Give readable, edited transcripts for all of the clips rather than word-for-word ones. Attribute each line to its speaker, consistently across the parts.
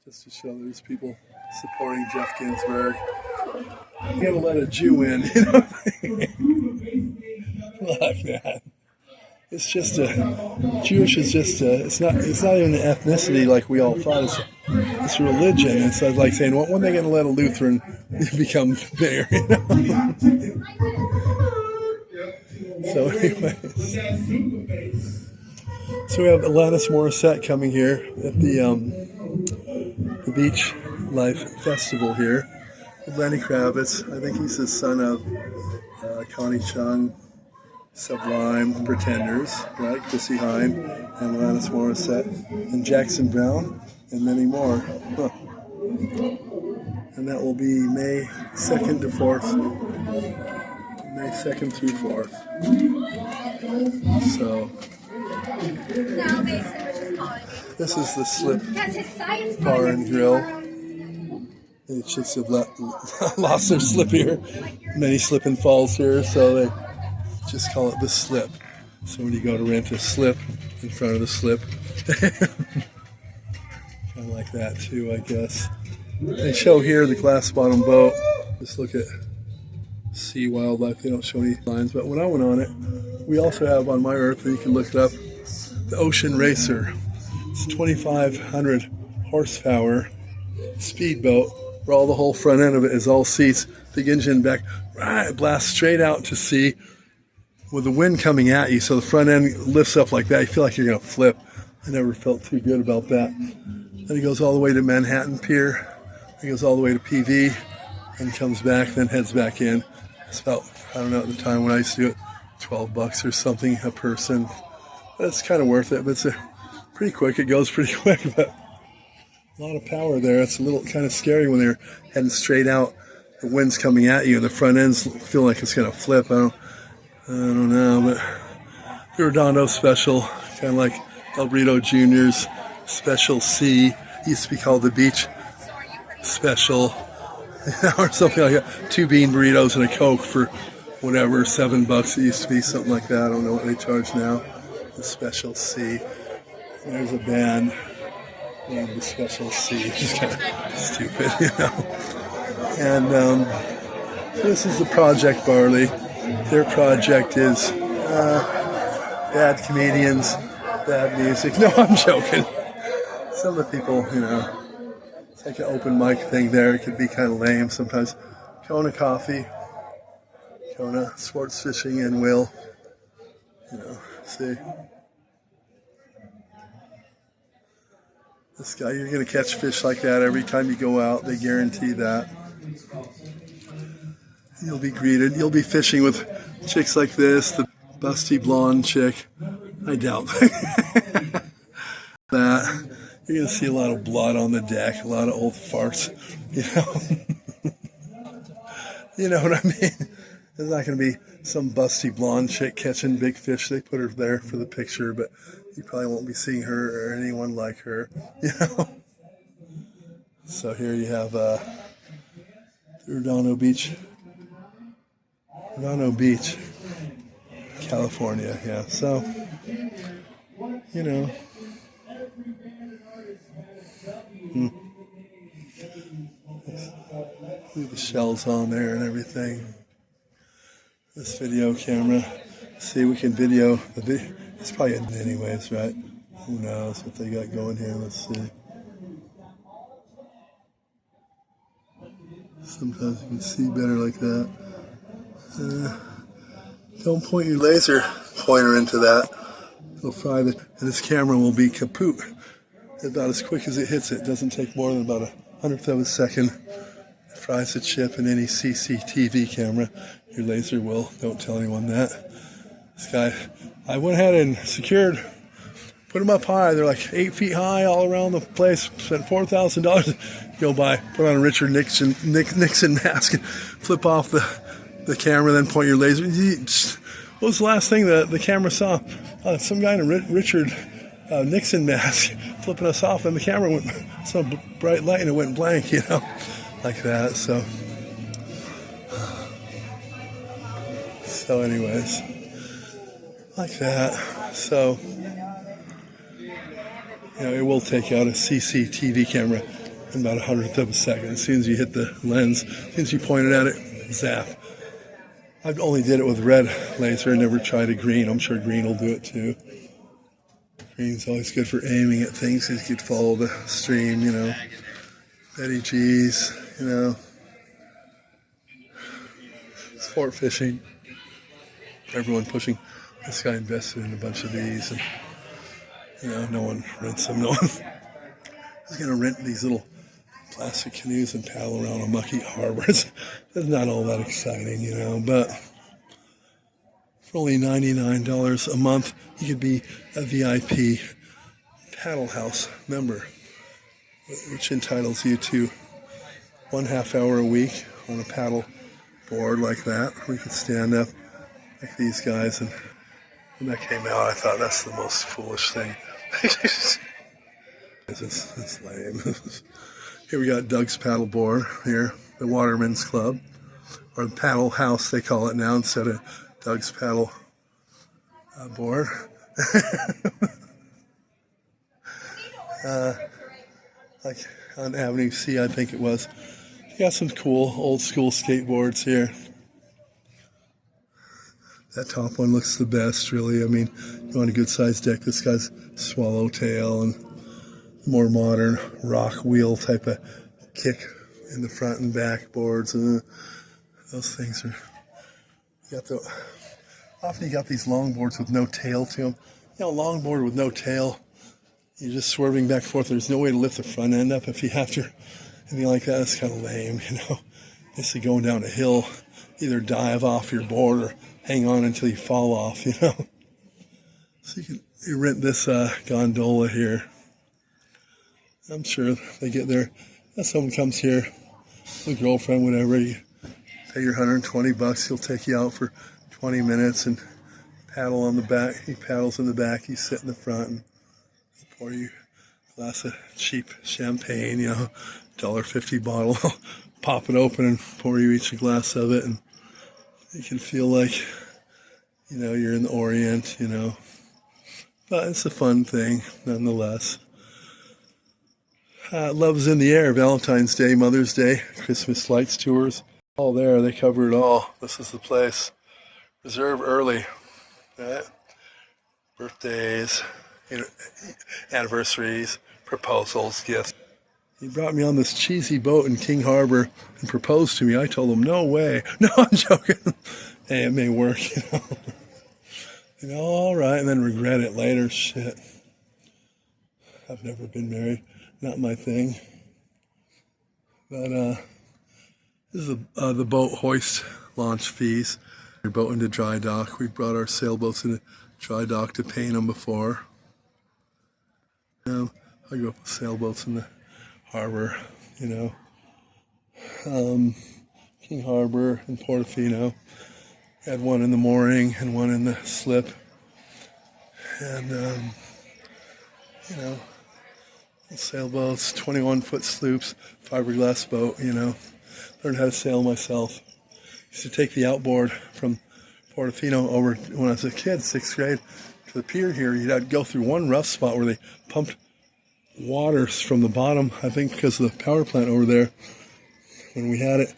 Speaker 1: just to show there's people supporting Jeff Ginsburg. You gotta let a Jew in, you know? Like that. It's just Jewish is just it's not even an ethnicity like we all thought. It's a religion. And so it's like saying, well, when are they gonna let a Lutheran become bigger? You know? So anyways. So we have Alanis Morissette coming here at the Beach Life Festival here with Lenny Kravitz. I think he's the son of Connie Chung, Sublime, Pretenders, right? Chrissy Hine, and Alanis Morissette, and Jackson Browne, and many more. Huh. And that will be May 2nd to 4th. May 2nd through 4th. So, this is the Slip Bar and Grill. The chicks have lost their slip here. Many slip and falls here, so they just call it the Slip. So when you go to rent a slip in front of the slip, kind of like that too, I guess. They show here the glass bottom boat. Just look at sea wildlife. They don't show any lines, but when I went on it, we also have on My Earth, and you can look it up, the Ocean Racer. It's 2,500 horsepower speedboat, where all the whole front end of it is all seats, big engine back, right, blast straight out to sea with the wind coming at you, so the front end lifts up like that. You feel like you're going to flip. I never felt too good about that. Then it goes all the way to Manhattan Pier. It goes all the way to PV and comes back, then heads back in. It's about, I don't know, at the time when I used to do it, $12 or something a person. But it's kind of worth it, but it's pretty quick. It goes pretty quick, but a lot of power there. It's a little kind of scary when they're heading straight out. The wind's coming at you, and the front ends feel like it's going to flip. I don't know, but the Redondo Special, kind of like El Burrito Jr.'s Special C. It used to be called the Beach Special, or something like that. 2 bean burritos and a Coke for whatever, $7. It used to be something like that. I don't know what they charge now. The Special C. There's a band named the Special C. It's kind of stupid, you know. And this is the Project Barley. Their project is bad comedians, bad music. No, I'm joking. Some of the people, you know, it's like an open mic thing there. It could be kind of lame sometimes. Kona Coffee, Kona Sports Fishing, and Will. You know, see. This guy, you're going to catch fish like that every time you go out. They guarantee that. You'll be greeted. You'll be fishing with chicks like this, the busty blonde chick. I doubt that. You're going to see a lot of blood on the deck, a lot of old farts, you know. You know what I mean? There's not going to be some busty blonde chick catching big fish. They put her there for the picture, but you probably won't be seeing her or anyone like her, you know. So here you have Redondo Beach, California. Yeah. So, you know. Leave the shells on there and everything. This video camera. See, we can video the video. It's probably anyways, right? Who knows what they got going here? Let's see. Sometimes you can see better like that. Don't point your laser pointer into that. It'll fry it, and this camera will be kaput about as quick as it hits it. It doesn't take more than about 1/100th of a second. It fries the chip in any CCTV camera. Your laser will. Don't tell anyone that. This guy, I went ahead and secured, put them up high. They're like 8 feet high all around the place. Spent $4,000. Go by, put on a Richard Nixon mask and flip off the camera, then point your laser. What was the last thing the camera saw? Some guy in a Richard Nixon mask flipping us off, and the camera went some bright light and it went blank, you know, like that. So anyways, like that. So, you know, it will take out a CCTV camera in about 100th of a second. As soon as you hit the lens, as soon as you point it at it, zap. I only did it with red laser, never tried a green. I'm sure green will do it too. Green's always good for aiming at things. You could follow the stream, you know. Betty G's, you know. Sport fishing. Everyone pushing. This guy invested in a bunch of these, and you know, no one rents them. No one is going to rent these little plastic canoes and paddle around a mucky harbor. It's not all that exciting, you know, but for only $99 a month, you could be a VIP paddle house member, which entitles you to 1/2 hour a week on a paddle board like that. We could stand up like these guys, and when that came out, I thought that's the most foolish thing. It's lame. Here we got Doug's paddle board here, the Waterman's Club, or the paddle house they call it now instead of Doug's paddle board. Like on Avenue C, I think it was. You got some cool old school skateboards here. That top one looks the best, really. I mean, you want a good sized deck. This guy's swallowtail and more modern rock wheel type of kick in the front and back boards. Those things are. Often you got these longboards with no tail to them. You know, a longboard with no tail, you're just swerving back and forth. There's no way to lift the front end up if you have to. Anything like that, it's kind of lame, you know. Basically going down a hill, either dive off your board or hang on until you fall off, you know. So you rent this gondola here. I'm sure they get there. If someone comes here, a girlfriend, whatever, you pay your $120, he'll take you out for 20 minutes and paddle on the back. He paddles in the back, you sit in the front, and pour you a glass of cheap champagne, you know, $1.50 bottle. Pop it open and pour you each a glass of it, and you can feel like, you know, you're in the Orient, you know. But it's a fun thing, nonetheless. Love's in the air, Valentine's Day, Mother's Day, Christmas lights tours. All there, they cover it all. This is the place. Reserve early. Right? Birthdays, anniversaries, proposals, gifts. He brought me on this cheesy boat in King Harbor and proposed to me. I told him, no way. No, I'm joking. Hey, it may work, you know. You know, all right, and then regret it later. Shit. I've never been married. Not my thing. But this is the boat hoist launch fees. Your boat into dry dock. We brought our sailboats into dry dock to paint them before. I grew up with sailboats in the harbor, you know. King Harbor and Portofino. Had one in the mooring and one in the slip. And, you know, sailboats, 21-foot sloops, fiberglass boat, you know. Learned how to sail myself. Used to take the outboard from Portofino over when I was a kid, 6th grade, to the pier here. You'd have to go through one rough spot where they pumped water from the bottom, I think because of the power plant over there. When we had it,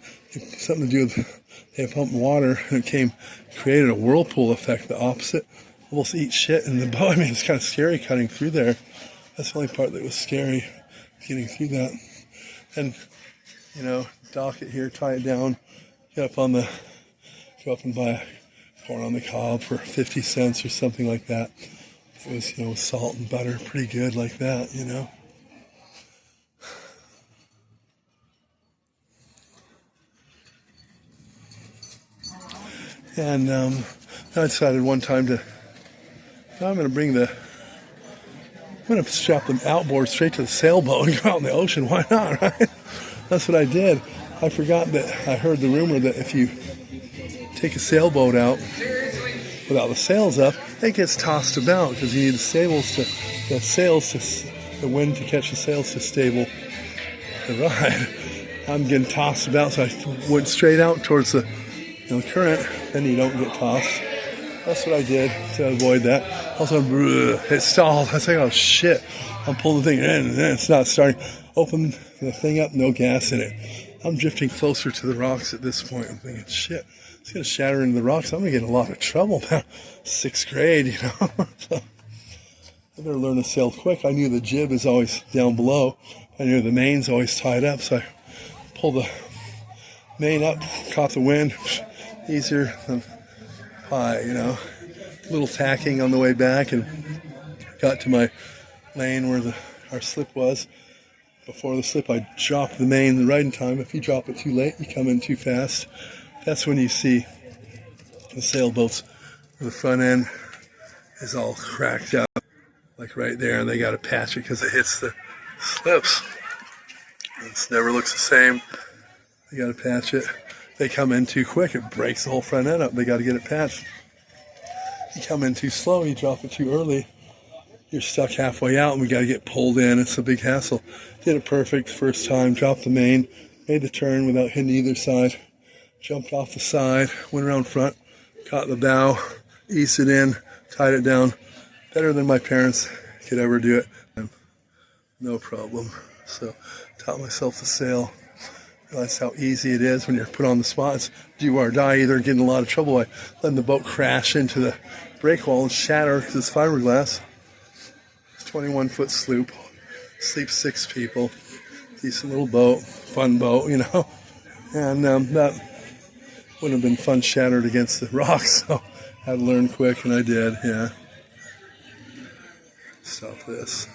Speaker 1: something to do with, they pumped water and it created a whirlpool effect, the opposite. Almost eat shit in the boat. I mean, it's kind of scary cutting through there. That's the only part that was scary, getting through that. And, you know, dock it here, tie it down, go up and buy corn on the cob for 50 cents or something like that. It was, you know, salt and butter, pretty good like that, you know. And I decided one time I'm going to strap the outboard straight to the sailboat and go out in the ocean. Why not, right? That's what I did. I forgot that I heard the rumor that if you take a sailboat out without the sails up, it gets tossed about because you need the wind to catch the sails to stable the ride. I'm getting tossed about, so I went straight out towards the current, then you don't get tossed. That's what I did to avoid that. Also, it stalled. I was like, oh shit, I'm pulling the thing in and then it's not starting. Open the thing up, no gas in it. I'm drifting closer to the rocks at this point. I'm thinking, shit, it's going to shatter into the rocks. I'm going to get in a lot of trouble now. 6th grade, you know. So I better learn to sail quick. I knew the jib is always down below. I knew the main's always tied up, so I pulled the main up, caught the wind. Easier than pie, you know. A little tacking on the way back, and got to my lane where our slip was. Before the slip, I dropped the main right in time. If you drop it too late, you come in too fast. That's when you see the sailboats where the front end is all cracked up, like right there, and they got to patch it because it hits the slips. It never looks the same. They got to patch it. They come in too quick, it breaks the whole front end up. They got to get it patched. You come in too slow, you drop it too early, you're stuck halfway out, and we got to get pulled in. It's a big hassle. Did it perfect first time, dropped the main, made the turn without hitting either side, jumped off the side, went around front, caught the bow, eased it in, tied it down. Better than my parents could ever do it. No problem. So, taught myself to sail. Realized how easy it is when you're put on the spot. It's do or die, either get in a lot of trouble by letting the boat crash into the break wall and shatter because it's fiberglass. 21-foot sloop, sleeps 6 people, decent little boat, fun boat, you know. And that wouldn't have been fun shattered against the rocks, so I had to learn quick, and I did, yeah. Stop this.